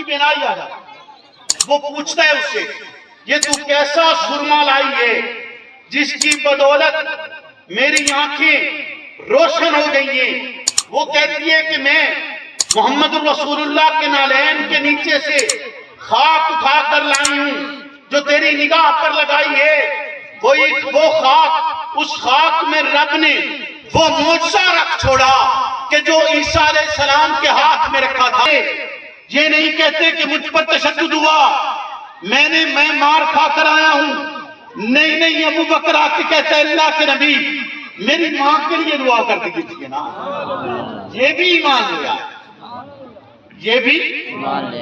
بینائی آ جاتا. وہ پوچھتا ہے اس سے یہ تو کیسا سرما لائی ہے جس کی بدولت میری آنکھیں روشن ہو گئی ہیں. وہ کہتی ہے کہ میں محمد رسول اللہ کے نالین کے نیچے سے خاک اٹھا کر لائی ہوں جو تیری نگاہ پر لگائی ہے. وہ خاک، اس خاک میں رب نے وہ معجزہ رکھ چھوڑا کہ جو عیسیٰ علیہ السلام کے ہاتھ میں رکھا تھا. یہ نہیں کہتے کہ مجھ پر تشدد ہوا، میں مار کھا کر آیا ہوں. نہیں، ابو بکر آ کے کہتا ہے اللہ کے نبی میری ماں کے لیے دعا کر کے دیجیے نا. یہ بھی ایمان لیا، یہ بھی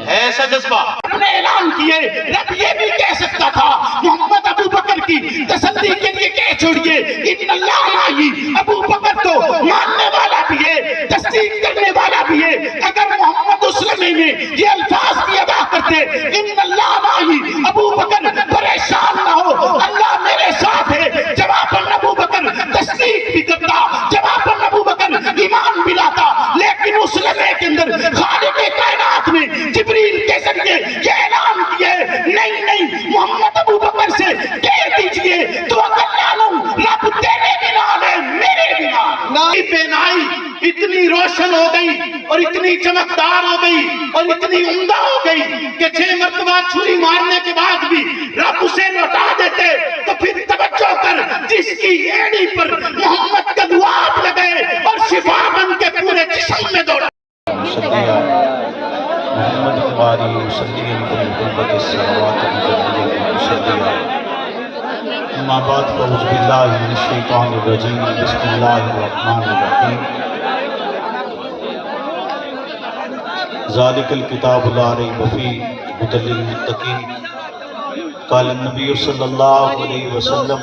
ہے ایسا جذبہ. انہوں نے اعلان کیے رب یہ بھی کہہ سکتا تھا محمد ابو بکر کی تسلی کے لیے کہہ چھوڑیے ان اللہ معی. ابو بکر تو ماننے والا بھی ہے، تصدیق کرنے والا بھی ہے. اگر محمد اسلمی میں یہ الفاظ بھی ادا کرتے ان اللہ معی، ابو بکر پریشان نہ ہو اللہ میرے ساتھ ہے، جواباً ابو بکر تصدیق بھی کرتا، جواباً ابو بکر ایمان بھی لاتا. لیکن اس لمحے کے اندر خالق کائنات نے جبریل کے ذریعے یہ اعلان کیا ہے نہیں محمد ابو بکر سے کہہ دیجئے تو اگر رب تیرے بھی نال ہے میرے بھی نال. بینائی اتنی روشن ہو گئی اور اتنی چمکدار ہو گئی اور اتنی عمدہ ہو گئی کہ 6 مرتبہ چھری مارنے کے بعد بھی رب اسے لوٹا دیتے. تو پھر توجہ کر جس کی ایڑی پر محمد کا دعا لگے اور شفا بن کے پورے جسم میں دوڑا. محمد ہماری صلی اللہ اما بعد فاعوذ باللہ من الشیطان الرجیم بسم اللہ الرحمن الرحیم. ذالک الکتاب لا ریب فیہ ھدی للمتقین. قال النبی صلی اللہ علیہ وسلم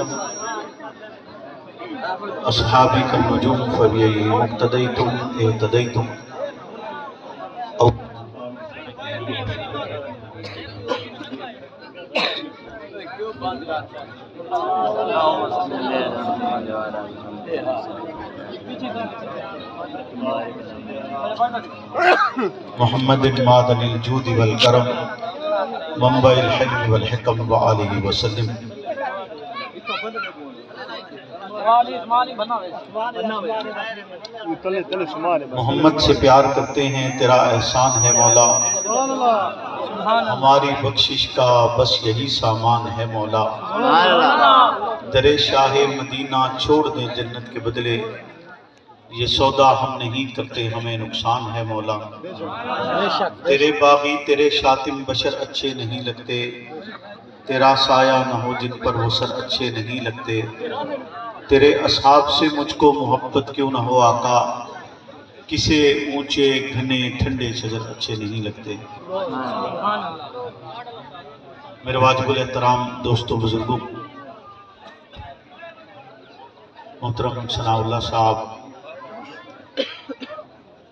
اصحابی کالنجوم فبأی مقتدیتم اہتدیتم. محمد معدن الجود والکرم منبع الحلم والحکم وآلہ وسلم. محمد سے پیار کرتے ہیں تیرا احسان ہے مولا، ہماری بخشش کا بس یہی سامان ہے مولا. در شاہ مدینہ چھوڑ دیں جنت کے بدلے، یہ سودا ہم نہیں کرتے ہمیں نقصان ہے مولا. تیرے باغی تیرے شاتم بشر اچھے نہیں لگتے، تیرا سایہ نہ ہو جن پر وہ سر اچھے نہیں لگتے. تیرے اصحاب سے مجھ کو محبت کیوں نہ ہو آقا، کسے اونچے گھنے ٹھنڈے شجر اچھے نہیں لگتے. میرے واجب الاحترام دوستوں بزرگوں، محترم ثناء اللہ صاحب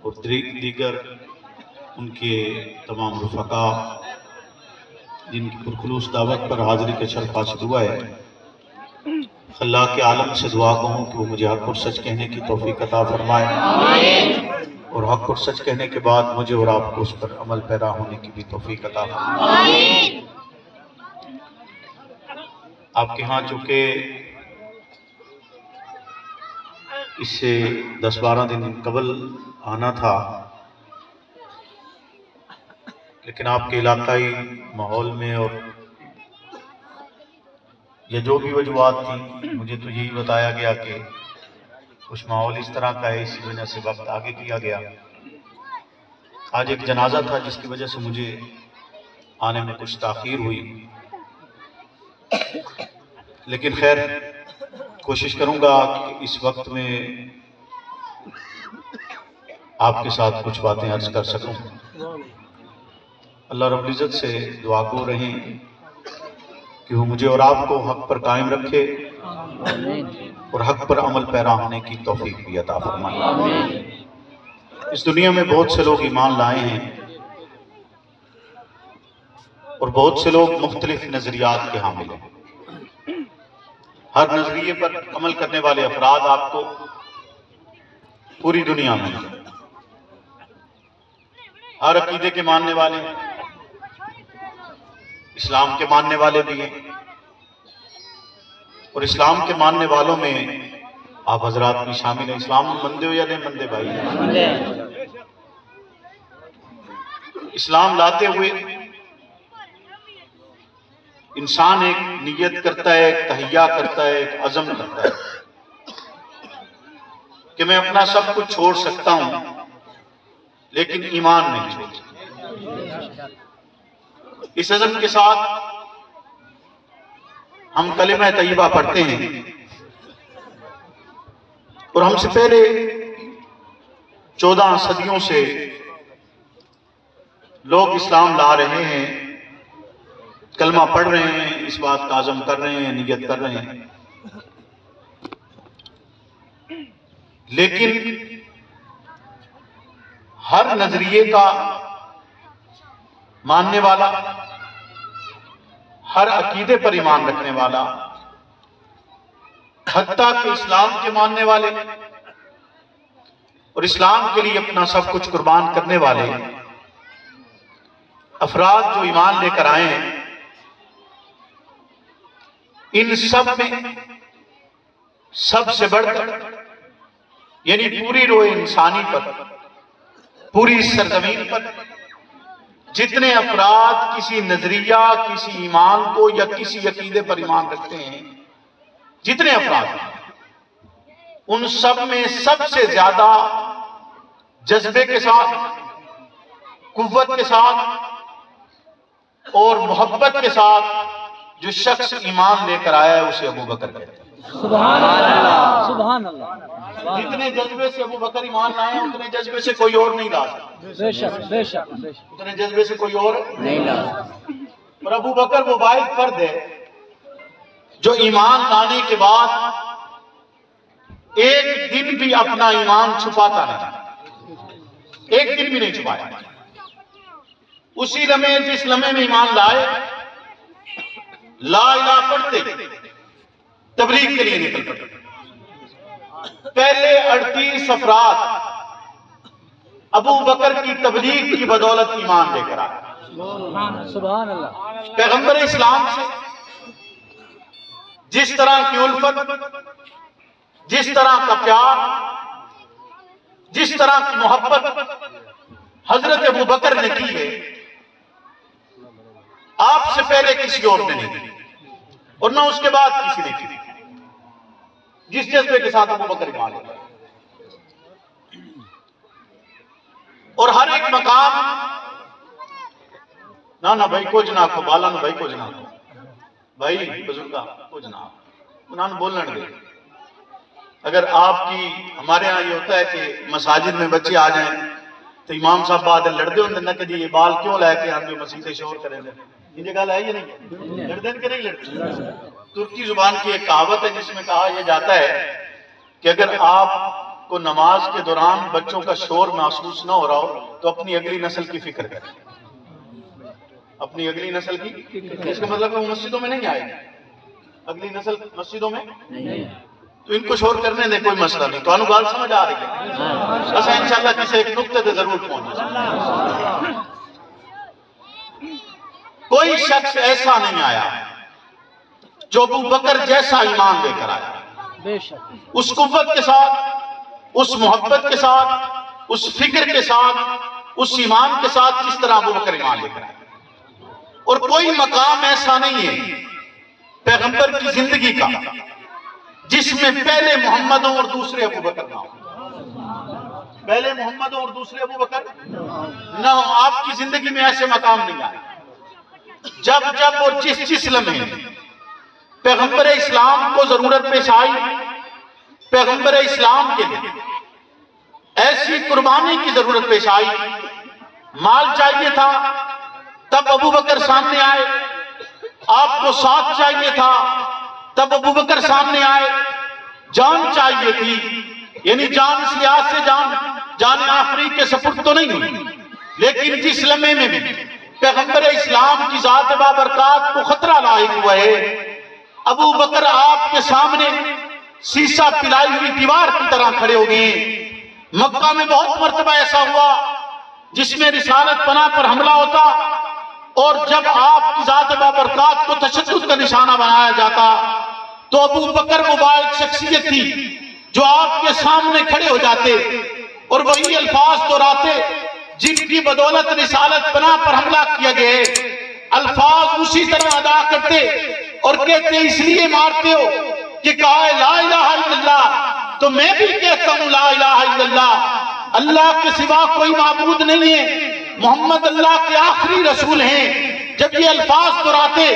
اور دیگر ان کے تمام رفقاء جن کی پرخلوص دعوت پر حاضری کا شرف حاصل ہوا ہے، اللہ کے عالم سے دعا کہوں کہ وہ مجھے حق اور سچ کہنے کی توفیق عطا فرمائے اور حق اور سچ کہنے کے بعد مجھے اور آپ کو اس پر عمل پیرا ہونے کی بھی توفیق عطا فرمائے. آپ کے ہاں چونکہ اس سے 10-12 دن قبل آنا تھا، لیکن آپ کے علاقائی ماحول میں اور یا جو بھی وجوہات تھیں، مجھے تو یہی بتایا گیا کہ کچھ ماحول اس طرح کا ہے، اسی وجہ سے وقت آگے کیا گیا. آج ایک جنازہ تھا جس کی وجہ سے مجھے آنے میں کچھ تاخیر ہوئی، لیکن خیر کوشش کروں گا کہ اس وقت میں آپ کے ساتھ کچھ باتیں عرض کر سکوں. اللہ رب العزت سے دعا کو رہیں کہ وہ مجھے اور آپ کو حق پر قائم رکھے اور حق پر عمل پیرا ہونے کی توفیق بھی عطا فرمائے. اس دنیا میں بہت سے لوگ ایمان لائے ہیں اور بہت سے لوگ مختلف نظریات کے حامل ہیں. ہر نظریے پر عمل کرنے والے افراد آپ کو پوری دنیا میں، ہر عقیدے کے ماننے والے اسلام کے ماننے والے بھی ہیں، اور اسلام کے ماننے والوں میں آپ حضرات بھی شامل ہیں۔ اسلام مندے ہو یا نہیں مندے بھائی؟ اسلام لاتے ہوئے انسان ایک نیت کرتا ہے، ایک تہیہ کرتا ہے، ایک عزم کرتا ہے کہ میں اپنا سب کچھ چھوڑ سکتا ہوں لیکن ایمان نہیں چھوڑ سکتا۔ اس عزم کے ساتھ ہم کلمہ طیبہ پڑھتے ہیں، اور ہم سے پہلے 14 صدیوں سے لوگ اسلام لا رہے ہیں، کلمہ پڑھ رہے ہیں، اس بات کا عزم کر رہے ہیں، نیت کر رہے ہیں، لیکن ہر نظریے کا ماننے والا، ہر عقیدے پر ایمان رکھنے والا، حتیٰ کہ اسلام کے ماننے والے اور اسلام کے لیے اپنا سب کچھ قربان کرنے والے افراد جو ایمان لے کر آئے ہیں، ان سب میں سب سے بڑھ کر یعنی پوری روح انسانی پر، پوری سرزمین پر جتنے افراد کسی نظریہ، کسی ایمان کو یا کسی عقیدے پر ایمان رکھتے ہیں، جتنے افراد ان سب میں سب سے زیادہ جذبے کے ساتھ، قوت کے ساتھ اور محبت کے ساتھ جو شخص ایمان لے کر آیا ہے اسے ابو بکر کہتے ہیں۔ سبحان اللہ، سبحان اللہ۔ جتنے جذبے سے ابو بکر ایمان لائے ہیں اتنے جذبے سے کوئی اور نہیں لا سکتا، بے شک بے شک بے شک اتنے جذبے سے کوئی اور نہیں لا سکتا۔ اور ابو بکر وہ واحد فرد ہے جو ایمان لانے کے بعد ایک دن بھی اپنا ایمان چھپاتا نہیں، ایک دن بھی نہیں چھپایا۔ اسی لمحے جس لمحے میں ایمان لائے، لا الہ پڑھتے تبلیغ کے لیے نکل پڑے۔ پہلے 38 افراد ابو بکر کی تبلیغ کی بدولت ایمان لے کر آئے۔ سبحان اللہ۔ پیغمبر اسلام سے جس طرح کی الفت، جس طرح کا پیار، جس طرح کی محبت حضرت ابو بکر نے کی ہے، آپ سے پہلے کسی اور نے نہیں کی اور نہ اس کے بعد کسی نے کی، جس جذبے کے ساتھ ابو بکر ایمان لے آئے۔ اور ہر ایک مقام نہ بھائی کو جنا کو بالا نہ بھائی کو جنا کو بھائی بزرگا کو جنا انہوں نے بولنے دے۔ اگر آپ کی ہمارے ہاں یہ ہوتا ہے کہ مساجد میں بچے آ جائیں تو امام صاحب بعد لڑتے ہوتے نہ کہ جی یہ بال کیوں لائے کہ ہم جو مسجد شور کریں گے، یہ جگہ ہے یا نہیں؟ لڑتے کہ نہیں لڑتے؟ ترکی زبان کی ایک کہاوت ہے جس میں کہا یہ جاتا ہے کہ اگر آپ کو نماز کے دوران بچوں کا شور محسوس نہ ہو رہا ہو تو اپنی اگلی نسل کی فکر کریں، اپنی اگلی نسل کی۔ اس کا مطلب وہ مسجدوں میں نہیں آئے گی، اگلی نسل مسجدوں میں تو ان کو شور کرنے دیں، کوئی مسئلہ نہیں۔ تو بات سمجھ آ رہی ہے؟ ایسا انشاءاللہ کسی ایک نقطے سے ضرور پہنچے۔ کوئی شخص ایسا نہیں آیا جو ابو بکر جیسا ایمان لے کر آیا، بے شک اس قوت کے ساتھ، اس محبت کے ساتھ، اس فکر کے ساتھ، اس ایمان کے ساتھ جس طرح ابو بکر ایمان لے کر آیا۔ اور کوئی مقام ایسا نہیں ہے پیغمبر کی زندگی کا جس میں پہلے محمد اور دوسرے ابو بکر نہ ہو، پہلے محمد اور دوسرے ابو بکر نہ ہو۔ آپ کی زندگی میں ایسے مقام نہیں آئے۔ جب اور جس لمحے پیغمبر اسلام کو ضرورت پیش آئی، پیغمبر اسلام کے لیے ایسی قربانی کی ضرورت پیش آئی، مال چاہیے تھا تب ابو بکر سامنے آئے، آپ کو ساتھ چاہیے تھا تب ابو بکر سامنے آئے، جان چاہیے تھی، یعنی جان اس لحاظ سے جان آخری کے سپرد تو نہیں ہوئی، لیکن جس لمحے میں بھی پیغمبر اسلام کی ذات بابرکات کو خطرہ لاحق ہوا ہے، ابو بکر آپ کے سامنے سیسا پلائی ہوئی دیوار کی طرح کھڑے ہو گئے۔ مکہ میں بہت مرتبہ ایسا ہوا جس میں رسالت پناہ پر حملہ ہوتا اور جب آپ کی ذات بابرکات کو تشدد کا نشانہ بنایا جاتا تو ابو بکر وہ واحد شخصیت تھی جو آپ کے سامنے کھڑے ہو جاتے اور وہی الفاظ دہراتے جن کی بدولت رسالت پناہ پر حملہ کیا گیا ہے، الفاظ اسی طرح ادا کرتے اور کہتے اس لیے مارتے ہو کہ کہا ہے لا الہ الا اللہ، تو میں بھی کہتا ہوں لا الہ الا اللہ، اللہ کے سوا کوئی معبود نہیں ہے، محمد اللہ کے آخری رسول ہیں۔ جب یہ الفاظ دہراتے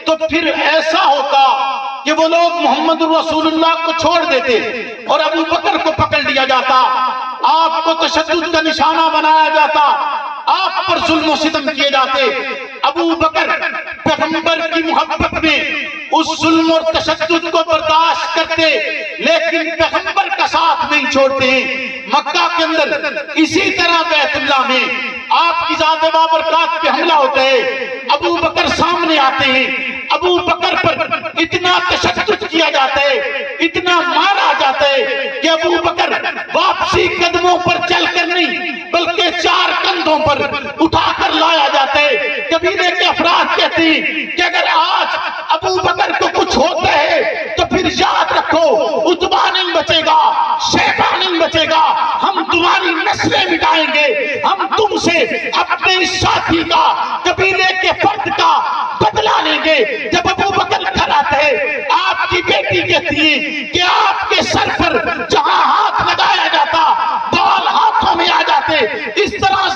تو پھر ایسا ہوتا کہ وہ لوگ محمد رسول اللہ کو چھوڑ دیتے اور ابو بکر کو پکڑ لیا جاتا، آپ کو تشدد کا نشانہ بنایا جاتا، آپ پر ظلم و ستم کیے جاتے۔ ابو بکر پیغمبر کی محبت میں اس ظلم اور تشدد کو برداشت کرتے لیکن پیغمبر کا ساتھ نہیں چھوڑتے ہیں۔ مکہ کے اندر اسی طرح بیت اللہ میں آپ کی ذات بابرکات پہ حملہ ہوتا ہے، ابو بکر سامنے آتے ہیں، ابو بکر پر اتنا تشدد کیا جاتا ہے، اتنا مارا جاتا ہے کہ ابو بکر واپسی قدموں پر چل کر نہیں بلکہ 4 کندھوں پر اٹھا کر لایا جاتا ہے۔ قبیلے کے افراد کہتے ہیں کہ اگر آج ابو بکر کو کچھ ہوتا ہے تو پھر یاد رکھو عتبہ نہیں بچے گا، شیبہ نہیں بچے گا، ہم تمہاری نسلیں مٹائیں گے، ہم تم سے اپنے اس ساتھی کا، قبیلے کے فرد کا بدلہ لیں گے۔ جب ابو بکر گھر آتے ہیں آپ کی بیٹی کہتی ہے کہ آپ کے سر پر جہاں ہاتھ لگایا جاتا بال ہاتھوں میں آ جاتے، اس طرح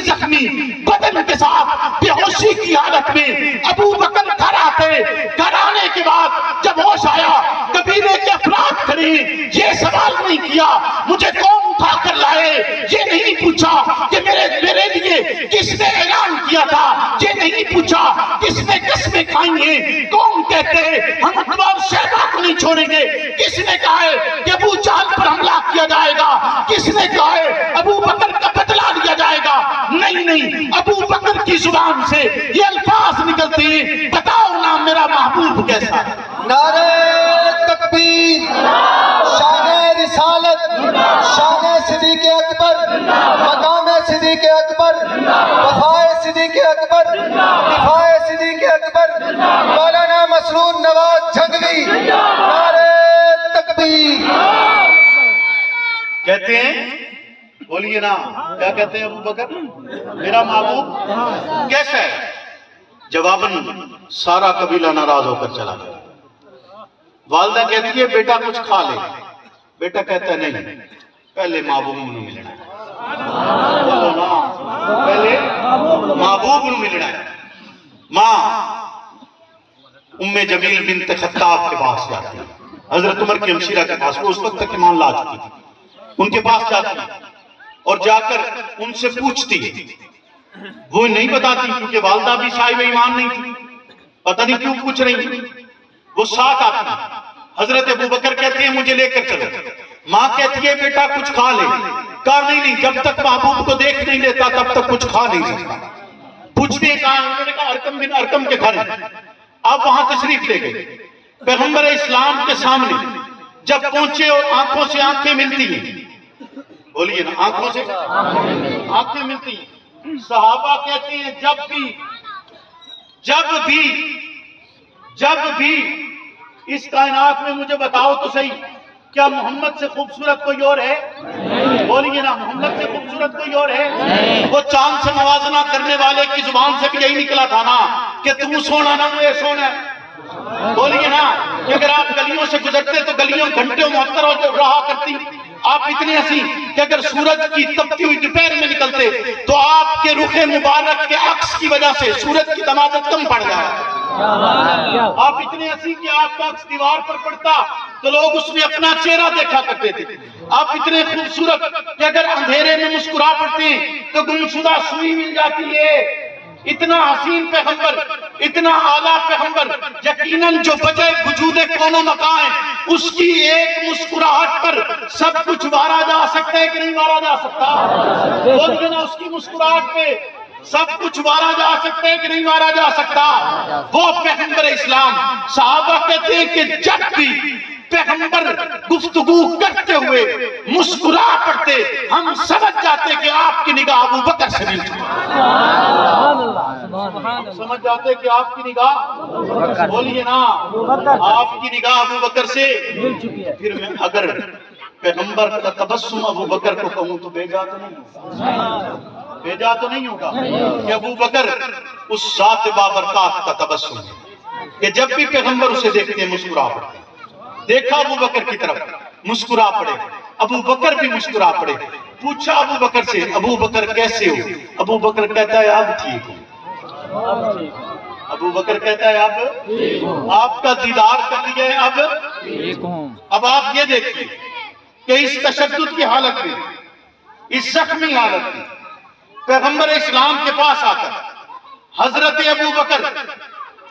زخمی بدن کے ساتھ بے ہوشی کی حالت میں ابو بکر گھر آتے۔ گھر آنے کے بعد جب ہوش آیا قبیلے کے افراد کھڑے، یہ سوال نہیں کیا مجھے کون اٹھا کر لائے، یہ نہیں پوچھا کہ میرے لیے کس نے اعلان کیا تھا، یہ نہیں پوچھا کس نے قسمیں کھائی ہیں، کون کہتے ہم عتبہ اور شیبہ کو نہیں چھوڑیں گے، کس نے کہا ہے کہ ابو جہل پر حملہ کیا جائے گا، کس نے کہا ہے ابو بکر کا بدلہ لیا جائے گا۔ نہیں، ابو بکر کی زبان سے یہ الفاظ نکلتے ہیں بتاؤ نا میرا محبوب کیسا ہے۔ نعرہ تکبیر، شان رسالت، شان صدیق اکبر، مقام صدیق اکبر، وفا صدیق اکبر، دفاع صدیق اکبر، مولانا مسرور نواز جھنگوی، نعرہ تکبیر۔ کہتے ہیں بولیے نا کیا کہتے ہیں ابو بکر میرا محبوب کیسا ہے؟ جواباً سارا قبیلہ ناراض ہو کر چلا گیا۔ والدہ کہتی ہے بیٹا کچھ کھا لے، بیٹا کہتا ہے نہیں پہلے محبوب نو ملنا ہے، بولو نا پہلے محبوب نو ملنا ہے۔ ماں ام جمیل بنت خطاب کے پاس جاتی ہے، حضرت عمر کی ہمشیرہ کے پاس، وہ اس وقت تک ایمان لا چکی تھی، ان کے پاس جاتی ہے اور جا کر ان سے پوچھتی ہے، وہ نہیں بتاتی کیونکہ والدہ بھی صاحب ایمان نہیں تھی، پتہ نہیں کیوں پوچھ رہی تھی، وہ ساتھ آتی ہے۔ حضرت ابو بکر کہتے ہیں مجھے لے کر چلو، ماں کہتی ہے بیٹا کچھ کھا لے، کہا نہیں جب تک محبوب کو دیکھ نہیں لیتا تب تک کچھ کھا نہیں سکتا۔ پوچھتے ہیں کہاں، انہوں نے کہا ارقم بن ارقم کے گھر ہے، آپ وہاں تشریف لے گئے۔ پیغمبر اسلام کے سامنے جب پہنچے اور آنکھوں سے آنکھیں ملتی ہیں، بولیے نا آنکھوں سے آنکھیں ملتی ہیں، صحابہ کہتے ہیں جب بھی اس کائنات میں مجھے بتاؤ تو صحیح کیا محمد سے خوبصورت کوئی اور ہے؟ بولیے نا محمد سے خوبصورت کوئی اور ہے؟ وہ چاند سے موازنہ کرنے والے کی زبان سے بھی یہی نکلا تھا نا کہ تم سونا نہ وہ سونا ہے۔ بولیے نا کہ اگر آپ گلیوں سے گزرتے تو گلیوں گھنٹوں معطر ہو رہا کرتی، آپ اتنے ہنسی کہ اگر سورج کی تپتی ہوئی دوپہر میں نکلتے تو آپ کے رخ مبارک کے عکس کی وجہ سے سورج کی تمازت کم پڑ جائے۔ آپ اتنے ہنسی کہ آپ کا عکس دیوار پر پڑتا تو لوگ اس میں اپنا چہرہ دیکھا کرتے تھے۔ آپ اتنے خوبصورت کہ اگر اندھیرے میں مسکرا پڑتے تو گمشدہ سوئی مل جاتی ہے۔ اتنا حسین پیغمبر، اتنا اعلیٰ پیغمبر، یقیناً جو وجہ وجود کون و مکان اس کی ایک مسکراہٹ پر سب کچھ وارا جا سکتا ہے کہ نہیں وارا جا سکتا؟ بولیے نا اس کی مسکراہٹ پہ سب کچھ وارا جا سکتا ہے کہ نہیں وارا جا سکتا؟ وہ پیغمبر اسلام۔ صحابہ کہتے ہیں کہ پیغمبر گفتگو کرتے ہوئے مسکرا پڑتے، ہم سمجھ جاتے کہ آپ کی نگاہ ابو بکر سے مل چکی، سمجھ جاتے کہ آپ کی نگاہ، بولیے نا، آپ کی نگاہ ابو بکر سے مل چکی ہے۔ پھر میں اگر پیغمبر کا تبسم ابو بکر کو کہوں تو بھیجا تو نہیں ہوگا، بھیجا تو نہیں ہوگا کہ ابو بکر اس ذات بابرکات کا تبسم ہے کہ جب بھی پیغمبر اسے دیکھتے ہیں مسکرا پڑتے ہیں۔ دیکھا ابو بکر کی طرف، مسکرا پڑے، ابو بکر بھی مسکرا پڑے۔ پوچھا ابو بکر سے، ابو بکر کیسے ہو؟ ابو بکر کہتا ہے اب ٹھیک ہوں۔ ابو بکر کہتا ہے اب آپ کا دیدار کر لیا ہے، اب آپ یہ دیکھیے کہ اس تشدد کی حالت میں، اس زخمی حالت میں پیغمبر اسلام کے پاس آ کر حضرت ابو بکر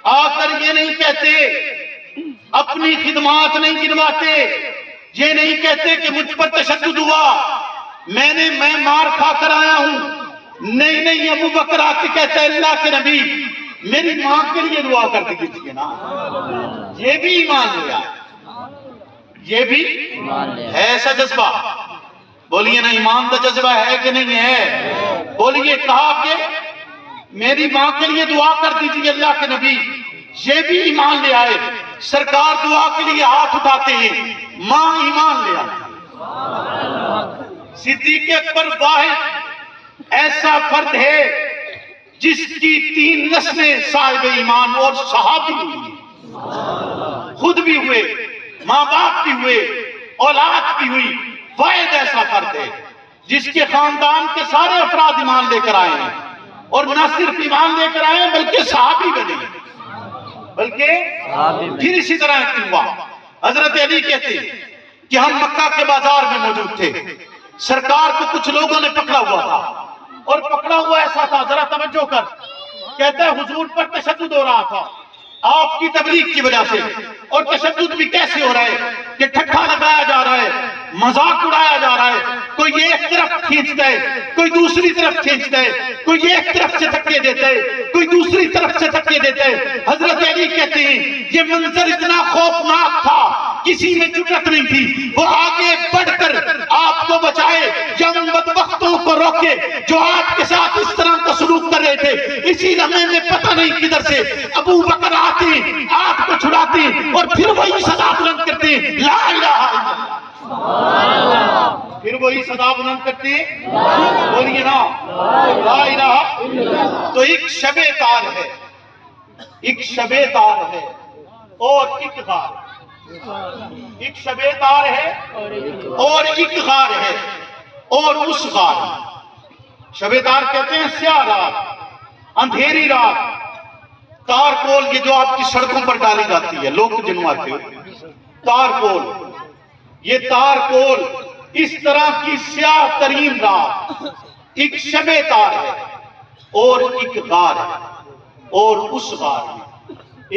آ کر یہ نہیں کہتے، اپنی خدمات نہیں گنواتے، یہ نہیں کہتے کہ مجھ پر تشدد ہوا، میں مار کھا کر آیا ہوں، نہیں، ابو بکر آ کے کہتا ہے اللہ کے نبی میری ماں کے لیے دعا کر دیجیے نا۔ یہ بھی ایمان لیا، یہ بھی ہے ایسا جذبہ، بولیے نا ایمان کا جذبہ ہے کہ نہیں ہے؟ بولیے، کہا کہ میری ماں کے لیے دعا کر دیجیے اللہ کے نبی، یہ بھی ایمان لے آئے۔ سرکار دعا کے لیے ہاتھ اٹھاتے ہیں، ماں ایمان لے آئے۔ صدیق اکبر واحد ایسا فرد ہے جس کی 3 نسلیں صاحب ایمان اور صحابی ہوئی، خود بھی ہوئے، ماں باپ بھی ہوئے، اولاد بھی ہوئی۔ واحد ایسا فرد ہے جس کے خاندان کے سارے افراد ایمان لے کر آئے ہیں، اور نہ صرف ایمان لے کر آئے ہیں بلکہ صحابی بنے ہیں، بلکہ پھر اسی طرح ہوا۔ حضرت علی کہتے ہیں کہ ہم مکہ کے بازار میں موجود تھے، سرکار کو کچھ لوگوں نے پکڑا ہوا تھا، اور پکڑا ہوا ایسا تھا، ذرا توجہ کر، کہتا ہے حضور پر تشدد ہو رہا تھا آپ کی تبلیغ کی وجہ سے، اور تشدد بھی کیسے ہو رہا ہے کہ ٹھٹھا لگایا جا رہا ہے، مذاق اڑایا جا رہا ہے، کوئی ایک طرف کھینچتا ہے، کوئی دوسری طرف کھینچتا ہے، کوئی ایک طرف سے دھکے دیتا ہے، کوئی دوسری طرف سے دھکے دیتا ہے۔ حضرت علی کہتے ہیں یہ منظر اتنا خوفناک تھا، کسی میں جرأت نہیں تھی وہ آگے بڑھ کر آپ کو بچائے یا ان بدبختوں کو روکے جو آپ کے ساتھ اس طرح کا سلوک کر رہے تھے۔ اسی لمحے میں پتہ نہیں کدھر سے ابو بکر آتے، آپ کو چھڑاتے اور پھر وہی صدا بلند کرتے لا الہ الا اللہ، پھر وہی صدا بلند کرتے، بولیے نا لا الہ۔ تو ایک شب تار ہے، ایک شب تار ہے اور ایک غار ہے، ایک شب تار ہے اور ایک غار ہے، اور اس غار شب تار کہتے ہیں سیاہ رات، اندھیری رات، تار کول یہ جو آپ کی سڑکوں پر ڈالی جاتی ہے، لوگ جنواتے ہو تار کول، یہ تار کول اس طرح کی سیاہ ترین رات، ایک شب تار ہے اور ایک غار ہے، اور اس غار میں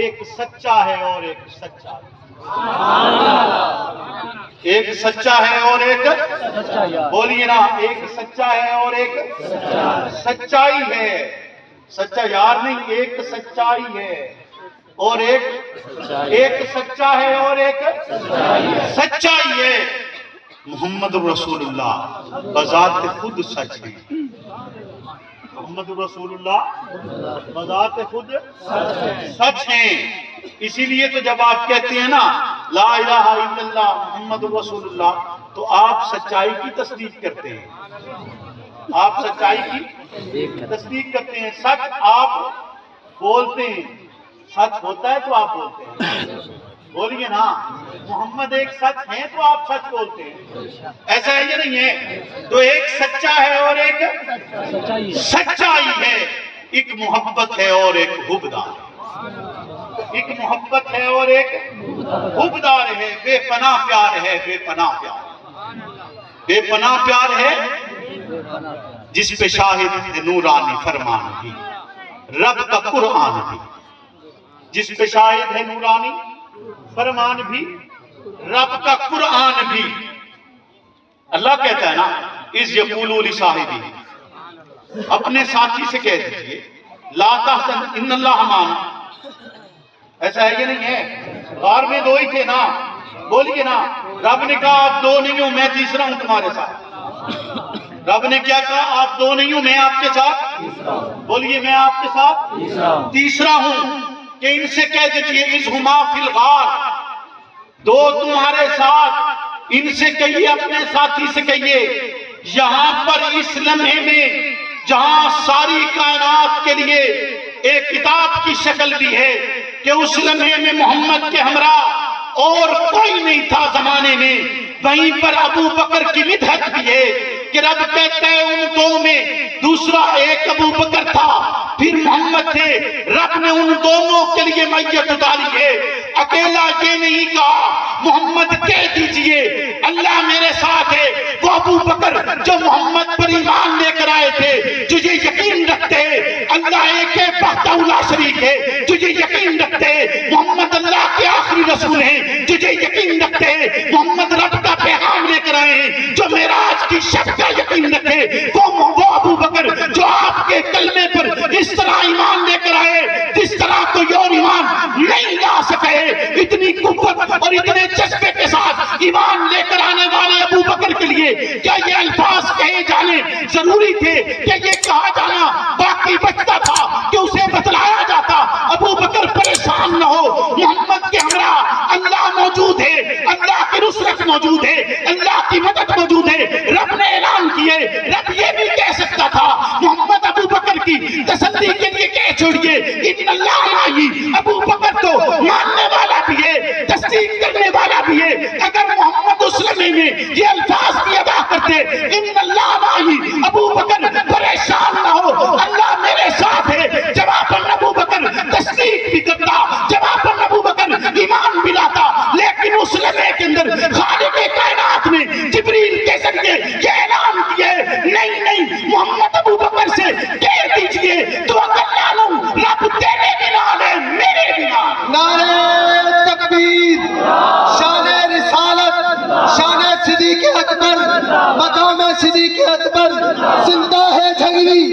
ایک سچا ہے اور ایک سچا ہے، ایک سچا ہے اور ایک، بولیے نا ایک سچا ہے اور ایک سچائی ہے، سچا یار نہیں، ایک سچائی ہے اور ایک سچا ہے اور ایک سچائی ہے۔ محمد رسول اللہ بذات خود سچ ہے، محمد رسول اللہ بذات خود سچ ہیں۔ اسی لیے تو جب آپ کہتے ہیں نا لا الہ الا اللہ محمد رسول اللہ، تو آپ سچائی کی تصدیق کرتے ہیں، آپ سچائی کی تصدیق کرتے ہیں، سچ آپ بولتے ہیں، سچ ہوتا ہے تو آپ بولتے ہیں، بولیے نا محمد ایک سچ ہے تو آپ سچ بولتے ہیں، ایسا ہے یا نہیں ہے؟ تو ایک سچا ہے اور ایک سچائی ہے، ایک محبت ہے اور ایک حبدار ہے، ایک محبت ہے اور ایک حبدار ہے، بے پناہ پیار ہے، بے پناہ پیار، بے پناہ پیار ہے جس پہ شاہد نورانی فرمان بھی، رب کا قرآن بھی، جس پہ شاہد ہے نورانی فرمان بھی، رب کا قرآن بھی۔ اللہ کہتا ہے نا اِذْ يَقُولُوا لِصَاحِبِهِ، اپنے ساتھی سے کہہ دیجئے لا تحزن ان اللہ معنا، ایسا ہے یہ نہیں ہے؟ غار میں دو ہی تھے نا، بولیے نا، رب نے کہا آپ دو نہیں ہو میں تیسرا ہوں تمہارے ساتھ۔ رب نے کیا کہا؟ آپ دو نہیں ہو میں آپ کے ساتھ، بولیے میں آپ کے ساتھ تیسرا ہوں۔ کہ ان سے کہہ دیجئے اذ ہما فی الغار، دو تمہارے ساتھ، ان سے کہیے اپنے ساتھی سے کہیے یہاں پر اس لمحے میں جہاں ساری کائنات کے لیے ایک کتاب کی شکل بھی ہے کہ اس لمحے میں محمد کے ہمراہ اور کوئی نہیں تھا زمانے میں، وہیں پر ابو بکر کی مدحت بھی ہے کہ رب کہتا ہے ان دو میں دوسرا ایک ابو بکر تھا پھر محمد تھے، رب نے ان دونوں کے لیے میت ڈالی ہے۔ اکیلا یہ نہیں کہا، محمد کہہ دیجئے اللہ میرے ساتھ ہے، وہ ابو بکر جو محمد پر ایمان لے کر آئے تھے، جو یہ یقین رکھتے اللہ ایک ہے وحدہ لا شریک ہے، جو یہ یقین رکھتے محمد اللہ کے آخری رسول ہیں، جو یہ یقین رکھتے محمد رب کا پیغام لے کر آئے ہیں، جو معراج کی شب کا یقین رکھے وہ ابو بکر جو آپ کے کلمے پر اس طرح ایمان لے کر آئے جس طرح کوئی اور ایمان نہیں لا سکے، اتنی قوت اور اتنے جذبے کے ساتھ ایمان لے کر آنے والے ابو بکر کے لیے کیا یہ الفاظ کہے جانے ضروری تھے؟ کہ یہ کہا جانا باقی بچتا تھا کہ اسے بتلایا جاتا ابو بکر پریشان نہ ہو، محمد کے ہمراہ اللہ موجود ہے، اللہ کی نصرت موجود ہے، اللہ کی مدد موجود ہے۔ رب نے اعلان کیے، رب یہ بھی کہہ سکتا تھا محمد ابو بکر کی تسلی کے لیے کہہ چھوڑیے ان اللہ مائی، ابو بکر تو ماننے والا بھی ہے، تصدیق کرنے والا بھی ہے۔ اگر محمد اس لمحے میں یہ الفاظ بھی ادا کرتے ان اللہ مائی، ابو بکر پریشان نہ ہو اللہ میرے ساتھ ہے، جواباً ابو بکر تصدیق بھی کرتا، جواباً ابو بکر ایمان بھی لاتا، لیکن اس لمحے کے اندر خالق کائنات نے جبریل کے ذریعے یہ اعلان کیا ہے نہیں محمد ابو بکر سے کہہ دیجئے تو اللہ نو رب تیرے بھی نال ہے میرے بھی نال۔ نعرہ تکبیر، شان رسالت، شان صدیق اکبر، مقام صدیق اکبر، زندہ ہے جھگری،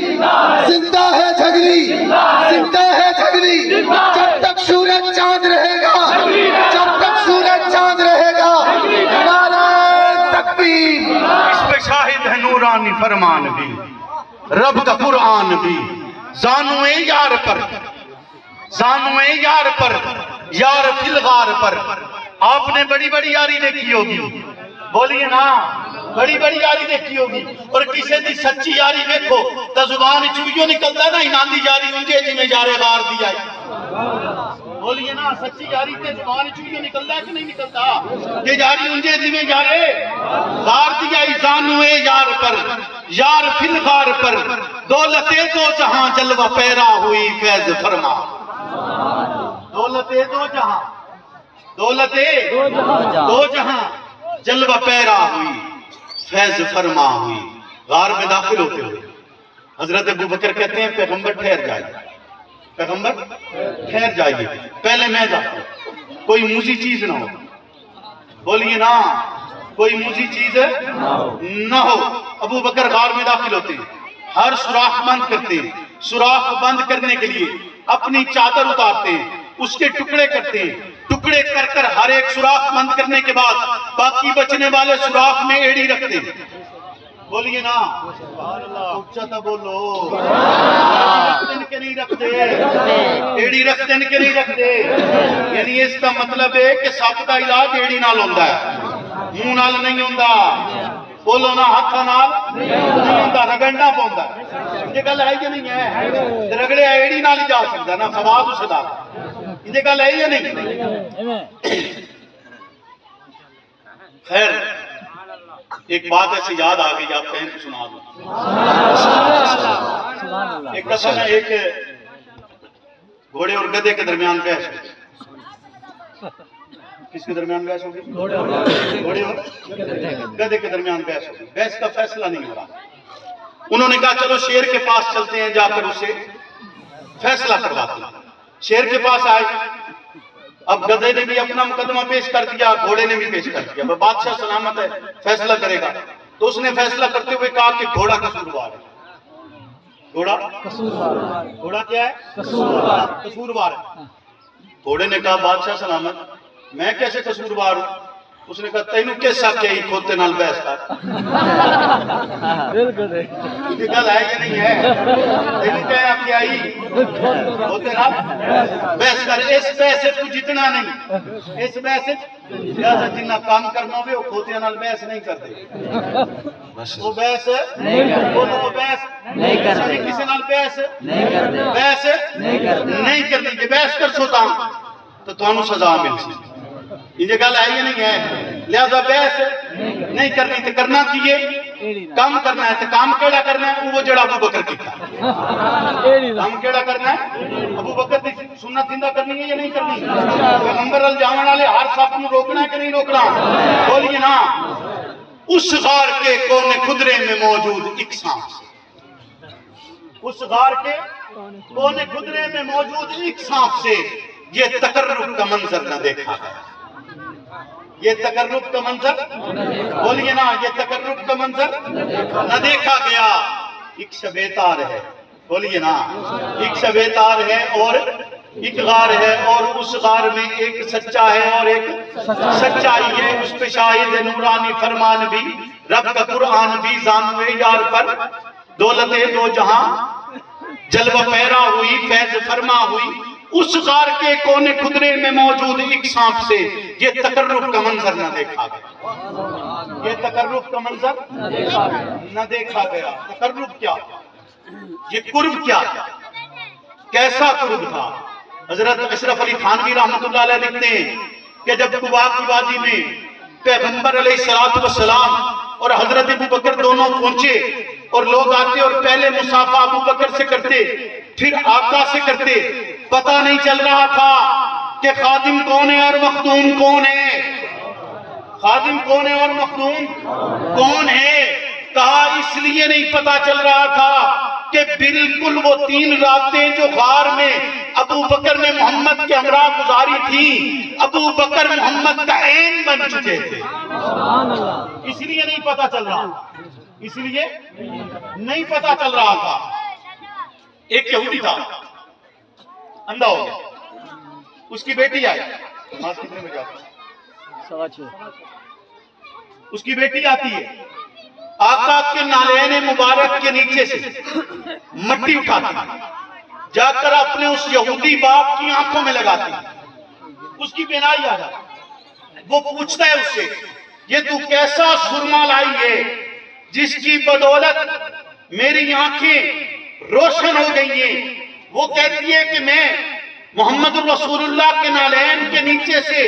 زندہ ہے جھگری، زندہ ہے جھگری، جب تک سورج چاند رہے گا، جب تک سورج چاند رہے گا۔ نعرہ تکبیر۔ اس پہ شاہد ہے نورانی فرمان بھی، رب کا قرآن بھی، زانوے یار پر، زانوے یار پر، یار فی الغار پر۔ آپ نے بڑی بڑی یاری دیکھی ہوگی، بولیے نا، بڑی بڑی یاری دیکھی ہوگی، اور کسی دی سچی یاری دیکھو تو زبان چوئیوں نکلتا ہے نا، انہاں دی یاری انجے جی میں جارے غار دیا ہے، بولیے نا، سچی یاری تے زبان چوئیوں نکلتا ہے کہ نہیں نکلتا؟ کہ یاری انجے جی میں جارے غار دیا ہے، زانوے یار پر، یار فی الغار پر، دولتِ دو جہاں جلوہ پیرا ہوئی فیض فرما، دولتِ دو جہاں، دولتِ دو جہاں جلوہ پیرا ہوئی فیض فرما ہوئی۔ غار میں داخل ہوتے ہوئے حضرت ابو بکر کہتے ہیں پیغمبر ٹھہر جائیے، پیغمبر ٹھہر جائیے، پہلے میں جاتا ہوں، کوئی موزی چیز نہ ہو، بولیے نا، کوئی موزی چیز نہ ہو۔ ابو بکر غار میں داخل ہوتے ہیں، ہر سوراخ بند کرتے ہیں، سوراخ بند کرنے کے لیے اپنی چادر اتارتے ہیں، اس کے ٹکڑے کرتے ہیں، ٹکڑے کر کر ہر ایک سوراخ بند کرنے کے بعد باقی بچنے والے سوراخ میں ایڑی رکھتے ہیں، بولیے نا، اچھا تھا بولو، رکھتے کہ نہیں رکھتے، ایڑی رکھتے کہ نہیں رکھتے؟ یعنی اس کا مطلب ہے کہ سب کا علاج ایڑی نال ہوندہ ہے، منہ نال نہیں ہوندہ، بولو نا، ہاتھا نال نہیں ہوندہ، رگڑنا پوندا ہے۔ یہ گل ہے یا نہیں ہے؟ رگڑے ایڑی نال ہی جا سکتا نا، سواد اسے دا، یہ گل ہے یا نہیں؟ خیر، ایک بات ایسے یاد آ گئی، آپ کہیں تو سنا دوں۔ ایک دفعہ میں ایک گھوڑے اور گدے کے درمیان بحث ہوئی۔ کس کے درمیان بحث ہوگی؟ گھوڑے اور گدے کے درمیان بحث ہوگی، بحث کا فیصلہ نہیں ہو رہا۔ انہوں نے کہا چلو شیر کے پاس چلتے ہیں، جا کر اسے فیصلہ کرواتے ہیں۔ شیر کے پاس آئے، اب گدھے نے بھی اپنا مقدمہ پیش کر دیا، گھوڑے نے بھی پیش کر دیا، بادشاہ سلامت ہے فیصلہ کرے گا۔ تو اس نے فیصلہ کرتے ہوئے کہا کہ گھوڑا قصوروار ہے۔ گھوڑا قصوروار، گھوڑا کیا ہے؟ قصوروار ہے۔ گھوڑے نے کہا بادشاہ سلامت، میں کیسے قصوروار ہوں؟ اس نے کہا تینوں کیسا کیا ہی کھوتے نال بحث کر بالکل یہ گل ہے کہ نہیں ہے؟ تینوں کیا کیا ہی کھوتے نال بحث کر. اس بحث تو جتنا نہیں اس بحث لہذا جنہ کام کرنا ہوئے وہ کھوتے نال بحث نہیں کرتے. وہ بحث وہ بحث نہیں کرتے. کسی نال بحث نہیں کرتے. بحث نہیں کرتے. جی بحث کر سوتا تو تمہیں سزا مل سی. یہ گل ہے یا نہیں ہے؟ لہذا بحث نہیں کرنی تو کرنا چاہیے. کام کرنا ہے تو کام کیڑا کرنا ہے وہ جڑا ابو بکر کیتا. کام کیڑا کرنا ہے ابو بکر دی سنت زندہ کرنی ہے یا نہیں کرنی؟ پیغمبر ال جاون والے ہر سب کو روکنا ہے کہ نہیں روکنا؟ بولیے نا. اس غار کے کونے خدرے میں موجود ایک سانپ سے, اس غار کے کونے خدرے میں موجود ایک سانپ سے یہ تقرب کا منظر نہ دیکھا گیا. یہ تقرب کا منظر بولیے نا, یہ تقرب کا منظر نہ دیکھا گیا. ایک شبیتار ہے بولیے نا, ایک شبیتار ہے اور ایک غار ہے اور اس غار میں ایک سچا ہے اور ایک سچائی ہے. اس پہ شاہد نورانی فرمان بھی, رب کا قرآن بھی, زانوے یار پر دولت دو جہاں جلوہ پیرا ہوئی, فیض فرما ہوئی. اس غار کے کونے خدرے میں موجود ایک سانپ سے یہ تقرب کا منظر نہ دیکھا گیا. یہ تقرب کا منظر نہ دیکھا گیا. تقرب کیا, یہ قرب کیا, کیسا قرب تھا؟ حضرت اشرف علی تھانوی رحمۃ اللہ علیہ لکھتے ہیں کہ جب قباء کی وادی میں پیغمبر علیہ السلام اور حضرت ابو بکر دونوں پہنچے اور لوگ آتے اور پہلے مصافحہ ابو بکر سے کرتے پھر آقا سے کرتے, پتہ نہیں چل رہا تھا کہ خادم کون ہے اور مخدوم کون ہے. خادم کون ہے اور مخدوم کون ہے؟ کہا اس لیے نہیں پتہ چل رہا تھا کہ بالکل وہ 3 راتیں جو غار میں ابو بکر نے محمد کے ہمراہ گزاری تھی, ابو بکر محمد کا عین بن چکے تھے. اس لیے نہیں پتہ چل رہا, اس لیے نہیں پتہ چل رہا تھا. ایک یہودی تھا, اندھا ہو گیا, اس کی بیٹی آئی, کتنے میں جاتا, اس کی بیٹی آتی ہے, آقا کے نالین مبارک کے نیچے سے مٹی اٹھاتی, جا کر اپنے اس یہودی باپ کی آنکھوں میں لگاتی, اس کی بینائی آ جاتی. وہ پوچھتا ہے اس سے یہ تو کیسا سرما لائی ہے جس کی بدولت میری آنکھیں روشن ہو گئی ہیں؟ وہ کہتی ہے کہ میں محمد رسول اللہ کے نالین کے نیچے سے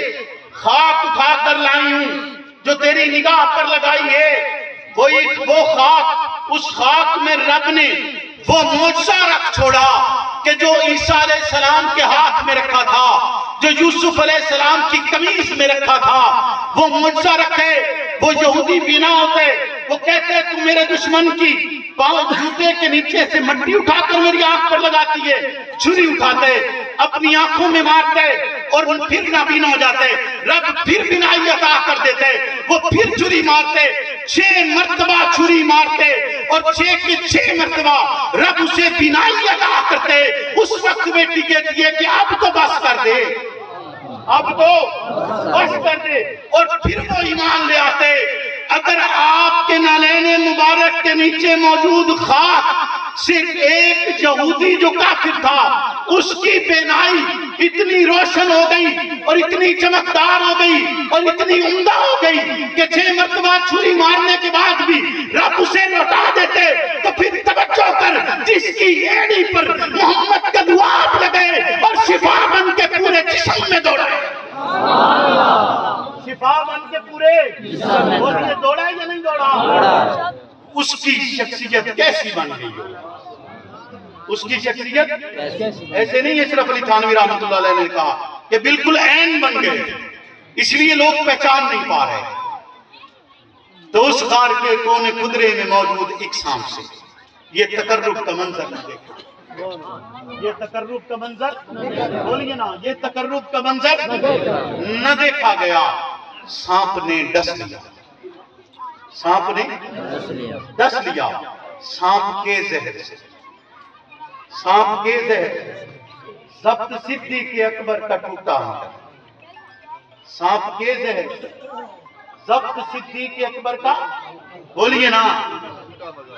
خاک اٹھا کر لائی ہوں جو تیری نگاہ پر لگائی ہے. وہ خاک, اس خاک میں رب نے وہ معجزہ رکھ چھوڑا کہ جو عیسیٰ علیہ السلام کے ہاتھ میں رکھا تھا, جو یوسف علیہ السلام کی قمیص میں رکھا تھا, وہ معجزہ رکھے. وہ یہودی بینا ہوتے, وہ کہتے تو میرے دشمن کی پاؤں جوتے کے نیچے سے مٹی اٹھا کر میری آنکھ پر لگاتی ہے, چھری اٹھاتے اپنی آنکھوں میں مارتے اور وہ پھر نابینا ہو جاتے. رب پھر بینائی عطا کر دیتے, وہ پھر چھری مارتے, 6 مرتبہ چھری مارتے اور 6 کے 6 مرتبہ رب اسے بینائی عطا کرتے. اس وقت بیٹی کہتی ہے کہ اب تو بس کر دے, اب تو بس کر دے, اور پھر وہ ایمان لے آتے. اگر آپ کے نالین مبارک کے نیچے موجود خاک صرف ایک یہودی جو کافر تھا اس کی بینائی اتنی روشن ہو گئی اور اتنی چمکدار ہو گئی اور اتنی عمدہ ہو گئی کہ 6 مرتبہ چھری مارنے کے بعد بھی رب اسے لوٹا دیتے, تو پھر توجہ کر, جس کی ایڑی پر محمد کا لعاب لگے اور شفا بن کے پورے جسم میں دوڑے, شفا بن کے پورے بولیے دوڑا یا نہیں دوڑا, اس کی شخصیت کیسی بن گئی ہو. اس کی شخصیت ایسے نہیں. اشرف علی تھانوی رحمۃ اللہ علیہ نے کہا کہ بالکل عین بن گئے, اس لیے لوگ پہچان نہیں پا رہے. تو اس غار کے کونے خدرے میں موجود ایک سانپ سے یہ تقرب کا منظر نہ دیکھا, یہ تقرب کا منظر بولیے نا, یہ تقرب کا منظر نہ دیکھا گیا. سانپ نے ڈس لیا, سانپ نے ڈس لیا, سانپ کے زہر سے, سانپ کے زہر, ضبط صدیق اکبر کا ٹوٹا ہوا, سانپ کے زہر سے ضبط صدیق اکبر کا، بولیے نا،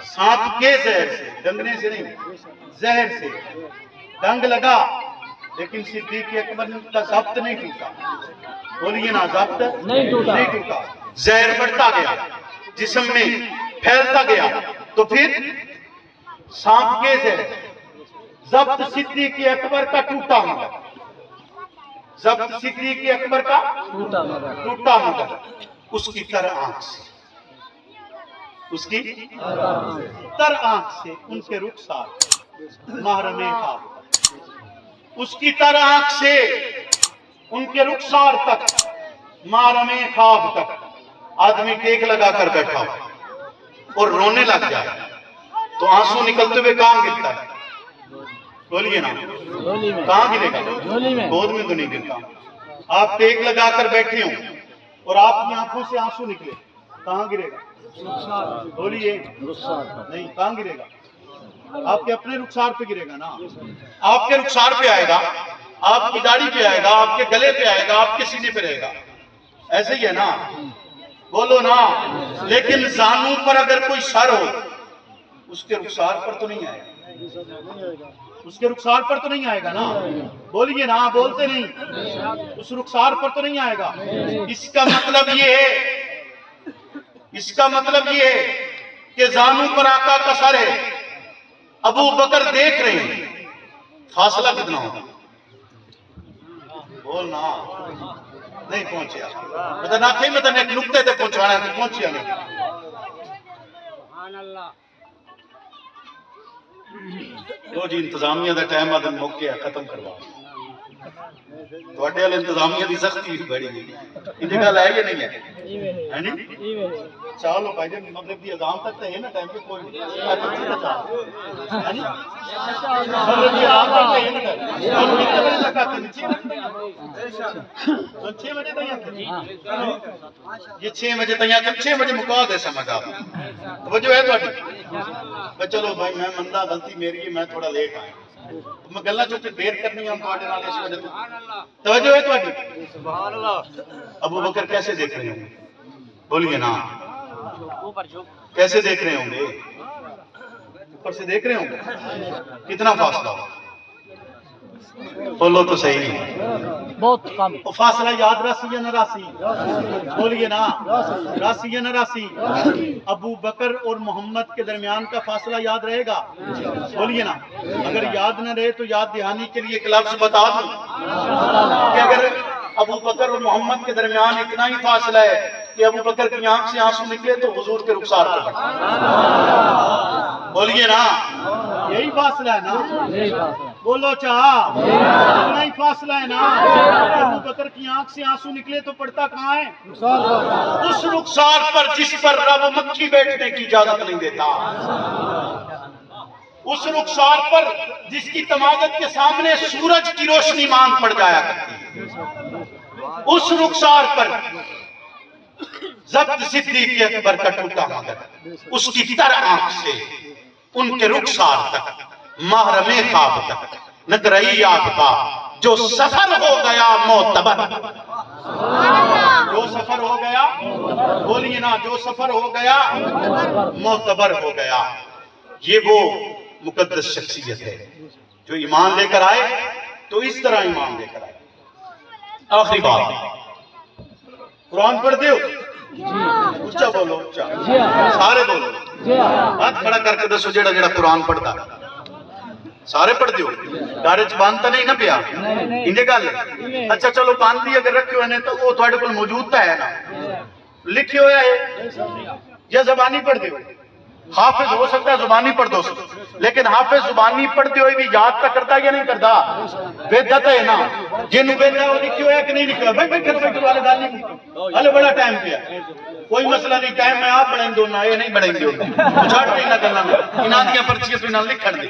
سانپ کے زہر سے، ڈنگنے سے نہیں، زہر سے ڈنگ لگا لیکن صدیق اکبر کا ضبط نہیں ٹوٹا، بولیے نا، ضبط نہیں ٹوٹا۔ زہر بڑھتا گیا، جسم میں پھیلتا گیا، تو پھر سانپ کے زہر، ضبط صدیق اکبر کا ٹوٹا مگر، ضبط صدیق اکبر کا ٹوٹا مگر اس کی تر آنکھ سے، اس کی تر آنکھ سے ان کے رخسار محرم خواب، اس کی تر آنکھ سے ان کے رخسار تک، محرم خواب تک آدمی ٹیک لگا کر بیٹھا ہو اور رونے لگ جائے تو آنسو نکلتے ہوئے کہاں گرتا ہے؟ بولیے نا، کہاں گرے گا؟ گود میں تو نہیں گرتا۔ آپ ٹیک لگا کر بیٹھے ہوں اور آپ کی آنکھوں سے آنسو نکلے، کہاں گرے گا؟ بولیے نہیں، کہاں گرے گا؟ آپ کے اپنے رخسار پہ گرے گا نا، آپ کے رخسار پہ آئے گا، آپ کی داڑھی پہ آئے گا، آپ کے گلے پہ آئے گا، آپ کے سینے پہ رہے گا، ایسے ہی ہے نا، بولو نا۔ لیکن زانوں پر اگر کوئی سر ہو اس کے رخسار پر تو نہیں آئے گا، اس کے رخسار پر تو نہیں آئے گا نا، بولیے نا، بولتے نہیں، اس رخسار پر تو نہیں آئے گا۔ اس کا مطلب یہ ہے، اس کا مطلب یہ ہے کہ زانوں پر آقا کا سر ہے، ابو بکر دیکھ رہے ہیں، فاصلہ کتنا ہوگا؟ بولنا نہیں پہنچیا، مطلب ایک نقطے تک پہنچانا ہے، پہنچیا نہیں۔ لو جی، انتظامیہ دا ٹائم آدم موقع ہے، ختم کروا توڑے والے انتظامیہ دی سختی بڑی گئی، ان جگہ لائے یا نہیں ہے؟ چالو بھائی جان، مغرب دی اذان تک تو ہے نا ٹائم پہ، کوئی نہیں، مغرب دی اذان تک تو ہے نا ٹائم، کتنے بجے تک آتے ہیں؟ 6 بجے تک آتے ہیں، یہ 6 بجے تک آتے ہیں، 6 بجے مکا دے سمجھ آپ، توجہ ہے تو چلو بھائی، میں مندہ غلطی میری ہے، میں تھوڑا لیٹ آیا، میں گلہ جو کہ دیر کرنی ہم تھوڑے نال اس وجہ توجہ ہے تھوڑی۔ ابو بکر کیسے دیکھ رہے ہوں گے؟ بولیے نا، کیسے دیکھ رہے ہوں گے؟ اوپر سے دیکھ رہے ہوں گے، کتنا فاصلہ ہو؟ بولو تو صحیح نہیں، بہت کم۔ فاصلہ یاد راسی یا نہ راسی؟ بولیے نا، راسی یا نہ راسی؟ ابو بکر اور محمد کے درمیان کا فاصلہ یاد رہے گا؟ بولیے نا، اگر یاد نہ رہے تو یاد دہانی کے لیے ایک لفظ بتا دوں کہ اگر ابو بکر اور محمد کے درمیان اتنا ہی فاصلہ ہے کہ ابو بکر کی آنکھ سے آنسو نکلے تو حضور کے رخسار پر بولیے نا، یہی فاصلہ ہے نا، بولو چاہا، اتنا ہی فاصلہ ہے نا، ابو بکر کی آنکھ سے آنسو نکلے تو پڑتا کہاں ہے؟ اس رخسار پر جس پر رب مکھی بیٹھنے کی اجازت نہیں دیتا، اس رخسار پر جس کی تماجت کے سامنے سورج کی روشنی ماند پڑ جایا کرتی ہے، اس رخسار پر ضبط صدیق اکبر کا ٹوٹا مگر اس کی تر آنکھ سے ان کے رخسار تک، محرم خواب تک نگرئی آپ کا جو سفر ہو گیا معتبر، جو سفر ہو گیا، بولیے نا، جو سفر ہو گیا معتبر ہو گیا۔ یہ وہ مقدس شخصیت ہے جو ایمان لے کر آئے تو اس طرح ایمان لے کر آئے۔ آخری بات، قرآن پڑھ دیو، اچھا بولو، اچھا سارے بولو، ہاتھ کھڑا کر کے دسو جڑا جڑا قرآن پڑھتا، سارے پڑھ دیو، گاڑے چ باندھتا نہیں نہ پیا، انجھے گل ہے، اچھا چلو باندھی اگر رکھے ہوئے تو وہ تھوڑے کو موجود تا ہے نا، لکھے ہویا ہے یا زبانی پڑھ دیو، حافظ ہو سکتا ہے زبانی پڑھ دو سکتا، لیکن حافظ زبانی پڑھتے ہوئے بھی یاد تا کرتا یا نہیں کرتا؟ ویدت ہے نا، جنہوں ویدہ وہ لکھی ہویا کہ نہیں لکھی ہویا؟ بھائی کھر والے گال نہیں کی، حالے بڑا ٹائم پیا، کوئی مسئلہ نہیں، ٹائم میں آپ بڑھیں دو نہ، یہ نہیں بڑھیں دو، چھاڑ کے نہ کرنا، انہاں دیا پرچیاں تو انہاں لکھ کر دی۔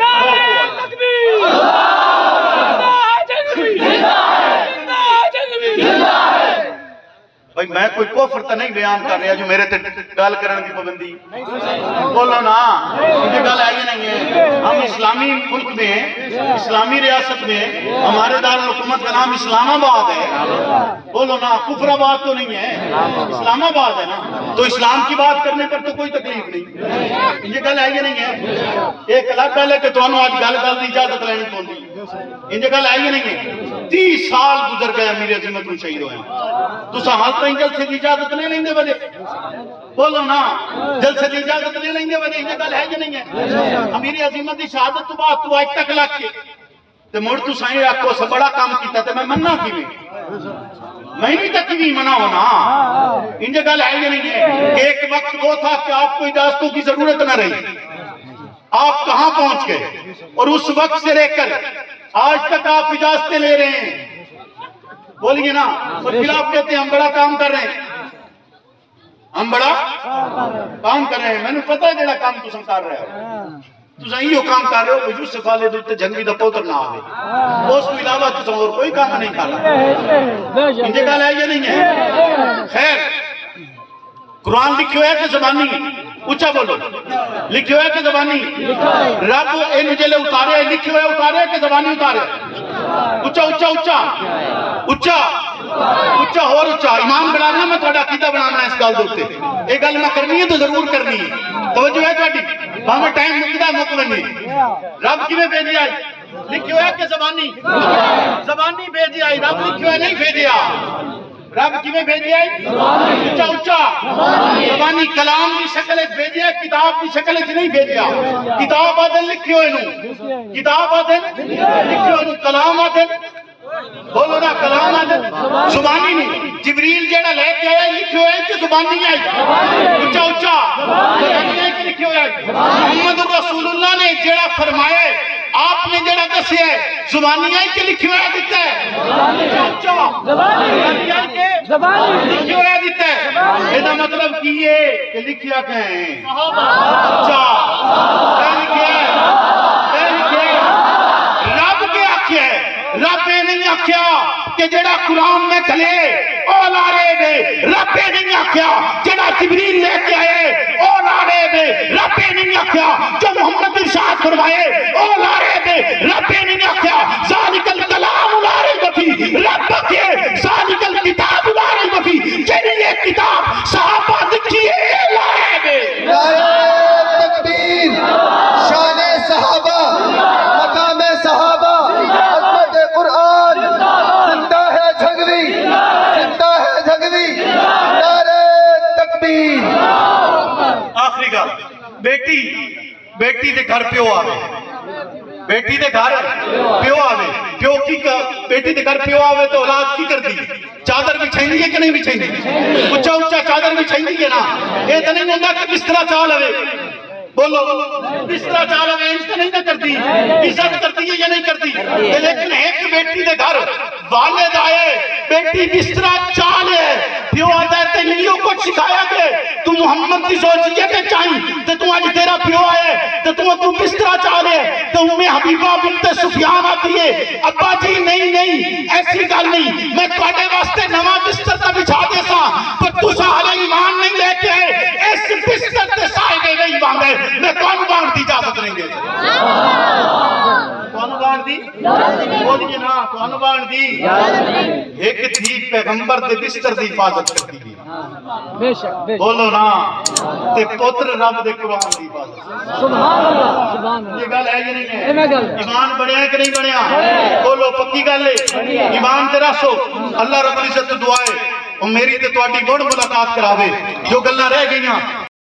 بھائی میں کوئی کفر تو نہیں بیان کر رہا جو میرے تے گل کرنے کی پابندی بولو نا یہ گل آئی نہیں ہے ہم اسلامی ملک میں ہیں اسلامی ریاست میں ہیں ہمارے دارالحکومت کا نام اسلام آباد ہے بولو نا کفر آباد تو نہیں ہے اسلام آباد ہے نا تو اسلام کی بات کرنے پر تو کوئی تکلیف نہیں یہ گل آئی نہیں ہے ایک الگ گل ہے کہ تو آج گل دی اجازت لینی پوندی ان گل آئی نہیں ہے 30 سال گزر گئے امیر عظمت کو شہید ہوئے تو حال تھی جلسے کی اجازت نہیں لیں بجے بولو نا جلسے کی اجازت نہیں لیں بجے یہ گل ہے کہ نہیں ہے امیر عظمت کی شہادت تو بعد تو اج تک لگ کے تے مڑ تو سائیں آکھو سے بڑا کام کیتا تے میں مننا کیویں میں نہیں تک بھی منع ہونا ان گل ہے کہ نہیں ہے ایک وقت وہ تھا کہ آپ کو اجازتوں کی ضرورت نہ رہی آپ کہاں پہنچ گئے اور اس وقت سے لے کر آج تک آپ اجازتیں لے رہے ہیں بولیے نا اور پھر آپ کہتے ہیں ہم بڑا کام کر رہے ہیں ہم بڑا کام کر رہے ہیں میں نے پتا ہے جڑا کام تساں کر رہے ہو تساں ایہو کام کر رہے ہو کہ یوسف والے دے جنگی دا پوتر نہ آوے اس کو علاوہ تساں اور کوئی کام نہیں کر رہے ان گل ہے یہ نہیں ہے خیر قرآن لکھی ہوئے کہ زبانی اچھا بولو لکھی ہوئے کہ زبانی رب انہوں جلے اتارے لکھی ہوئے اتارے کہ زبانی اتارے اچھا اچھا اچھا اچھا اچھا اور اچھا ایمان بنانا میں تھوڑا عقیدہ بنانا اس گل دوتے ایک گل میں کرنی ہے تو ضرور کرنی ہے توجہ ہے تھوڑی ہمیں ٹائم مکدہ مکمنی رب کی میں بھیجی آئی لکھی ہوئے کہ زبانی بھیجی آئی رب لکھی ہوئے نہیں بھیجیا رب کی میں بھیجی آئی اچھا اچھا زبانی کلام کی شکل ایک بھیجی ہے کتاب کی شکل ایک نہیں بھیجیا کتاب آدھن لکھی ہوئے نو کتاب آدھن لکھی ہوئے نو کلام آدھن بولو نا کلام آدھن زبانی نہیں جبریل جیڑا لے کے آئے لکھی ہوئے کہ زبانی آئی اچھا اچھا زبانی آئی کہ لکھی ہوئے آئی محمد رسول اللہ نے جیڑا فرمائے آپ نے جڑا دسی ہے زبانی آئی کہ لکھی ہوئے دیتا ہے اچھا زبانی آئی کہ لکھی ہوئے دیتا ہے ایدہ مطلب کیے کہ لکھیا کہیں اچھا کہیں لکھیا ہے رب کے آکھیا ہے رب نہیں آکھیا کہ جڑا قرآن میں کھلے اولا رہے بے رب نہیں آکھیا جڑا جبریل لے کے آئے اولا رہے بے رب نہیں آکھیا جو محمد ارشاد فرمائے اولا رہے بے رب نہیں آکھیا ذالک الکلام لا ریب فیہ رب کے ذالک الکتاب لا ریب فیہ جنہیں یہ کتاب صحابہ لکھی ہے لا ریب بے نعرہ تکبیر شان صحابہ مقام صحابہ عظمت قرآن زندہ ہے جھگوی نعرہ تکبیر آخری گل بیٹی دے گھر پیو آوے بیٹی دے گھر پیو آوے پیو کی بیٹی دے گھر پیو آوے تو اولاد کی کر دی چادر بھی چھائیں گی کہ نہیں بھی چھائیں گی اچھا اچھا چادر بھی چھائیں گی نا یہ تو نہیں ہوگا کہ بسترہ چال ہوئے بولو بسترہ چال ہوئے اس تو نہیں نہ کرتی عزت کرتی ہے یا نہیں کرتی لیکن ایک بیٹی دے گھر والد آئے بیٹی بسترہ چال ہے پیو آتا ہے تیلیوں کو سکھایا کہ تو محمد کی سوچیے کہ چاہیں تو آج تیرا پیو آئے تو بسترہ چال ہے تو حبیبہ بنت سفیان آتی ہے ابا جی نہیں ایسی گل نہیں میں تواڈے واسطے نواں بستر تے بچھا دے سا پر تساں ہلے ایمان نہیں لے کے آئے اس بستر تے سائے نہیں باندھے میں تانوں باندھ دی اجازت نہیں دے تانوں باندھ دی بولیے نا تانوں باندھ دی ایک تھی پیغمبر دے بستر دی حفاظت کرتی ہے بے شک بولو نا تے پتر رب دے قرآن دی حفاظت سبحان اللہ یہ گل ہے یا نہیں ہے ایمان بڑھیا ہے کہ نہیں بڑھیا بولو پکی گل ہے ایمان تے رسو اللہ رب العزت دعائے اور میری تے تواڈی بڑ ملاقات کراوے جو گلاں رہ گئیاں